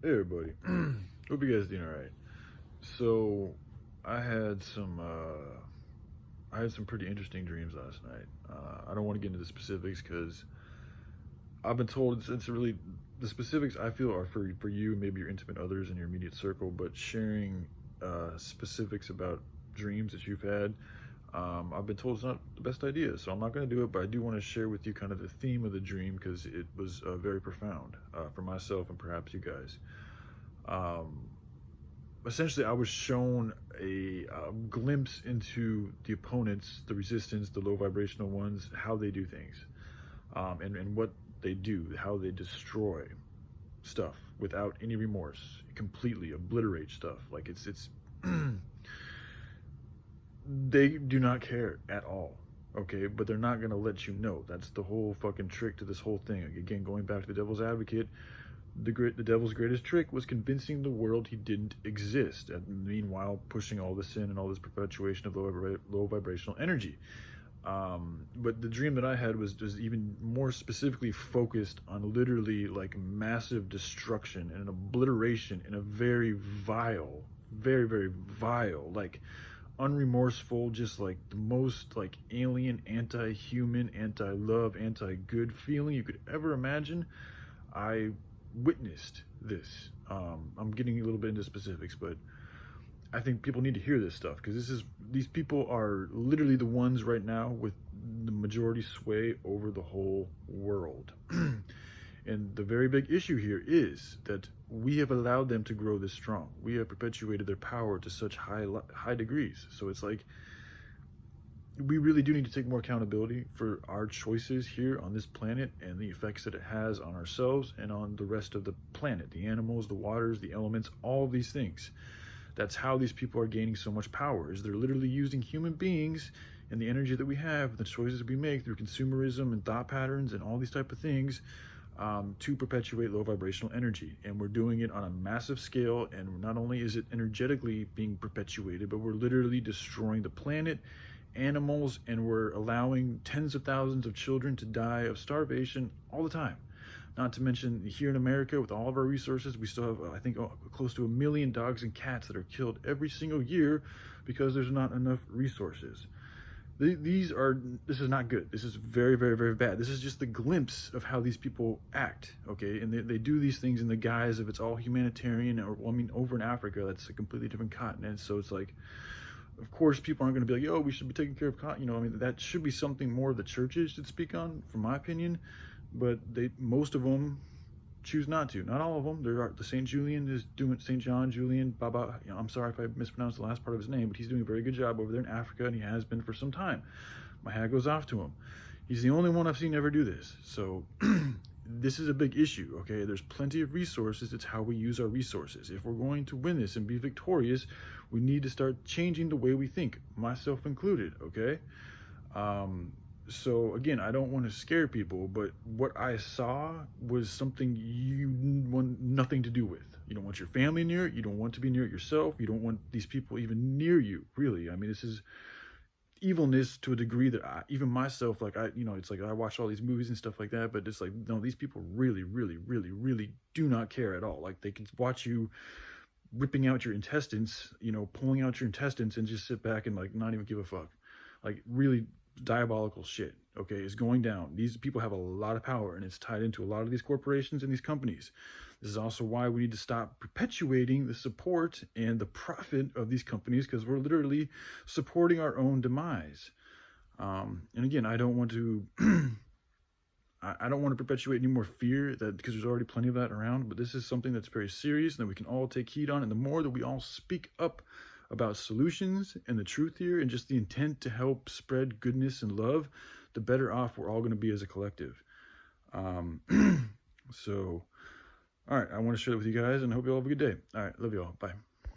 Hey everybody, hope you guys doing all right. So, I had some pretty interesting dreams last night. I don't want to get into the specifics because I've been told it's really the specifics I feel are for you, maybe your intimate others in your immediate circle. But sharing specifics about dreams that you've had, I've been told it's not the best idea. So I'm not going to do it. But I do want to share with you kind of the theme of the dream because it was very profound for myself and perhaps you guys. Um, Essentially, I was shown a glimpse into the opponents, the resistance, the low vibrational ones, how they do things, and what they do, how they destroy stuff without any remorse, completely obliterate stuff. Like it's they do not care at all. Okay, but they're not gonna let you know. That's the whole fucking trick to this whole thing. Again, going back to the devil's advocate, the devil's greatest trick was convincing the world he didn't exist, and meanwhile pushing all this in and all this perpetuation of low vibrational energy. But the dream that I had was just even more specifically focused on literally like massive destruction and obliteration in a very vile, very vile, like unremorseful, just like the most like alien, anti-human, anti-love, anti-good feeling you could ever imagine. I witnessed this. I'm getting a little bit into specifics, but I think people need to hear this stuff because these people are literally the ones right now with the majority sway over the whole world. And the very big issue here is that we have allowed them to grow this strong. We have perpetuated their power to such high degrees. So it's like we really do need to take more accountability for our choices here on this planet and the effects that it has on ourselves and on the rest of the planet, the animals, the waters, the elements, all of these things. That's how these people are gaining so much power, is they're literally using human beings and the energy that we have, the choices we make through consumerism and thought patterns and all these type of things, to perpetuate low vibrational energy. And we're doing it on a massive scale, and not only is it energetically being perpetuated, but we're literally destroying the planet, animals, and we're allowing tens of thousands of children to die of starvation all the time. Not to mention here in America, with all of our resources, we still have, I think, close to 1 million dogs and cats that are killed every single year because there's not enough resources. This is not good. This is very bad. This is just the glimpse of how these people act, okay? And they do these things in the guise of it's all humanitarian, or, well, I mean, over in Africa, that's a completely different continent, so it's like, of course, people aren't going to be like, "Yo, we should be taking care of cotton." I mean, that should be something more the churches should speak on, from my opinion. But most of them choose not to. Not all of them. There are the Saint Julian is doing Saint John Julian Baba. I'm sorry if I mispronounced the last part of his name, but he's doing a very good job over there in Africa, and he has been for some time. My hat goes off to him. He's the only one I've seen ever do this. So this is a big issue, okay? There's plenty of resources. It's how we use our resources. If we're going to win this and be victorious, we need to start changing the way we think, myself included, okay? So again, I don't want to scare people, but what I saw was something you want nothing to do with. You don't want your family near it. You don't want to be near it yourself. You don't want these people even near you, really. I mean, this is evilness to a degree that even myself, like it's like I watch all these movies and stuff like that, but it's like, no, these people really do not care at all. Like, they can watch you ripping out your intestines, pulling out your intestines, and just sit back and like not even give a fuck. Like, really diabolical shit, okay, is going down. These people have a lot of power, and it's tied into a lot of these corporations and these companies. This is also why we need to stop perpetuating the support and the profit of these companies, because we're literally supporting our own demise. And again, I don't want to I don't want to perpetuate any more fear, that because there's already plenty of that around, but this is something that's very serious and that we can all take heed on. And the more that we all speak up about solutions and the truth here and just the intent to help spread goodness and love, the better off we're all going to be as a collective. So, all right, I want to share that with you guys, and I hope you all have a good day. All right, love you all. Bye.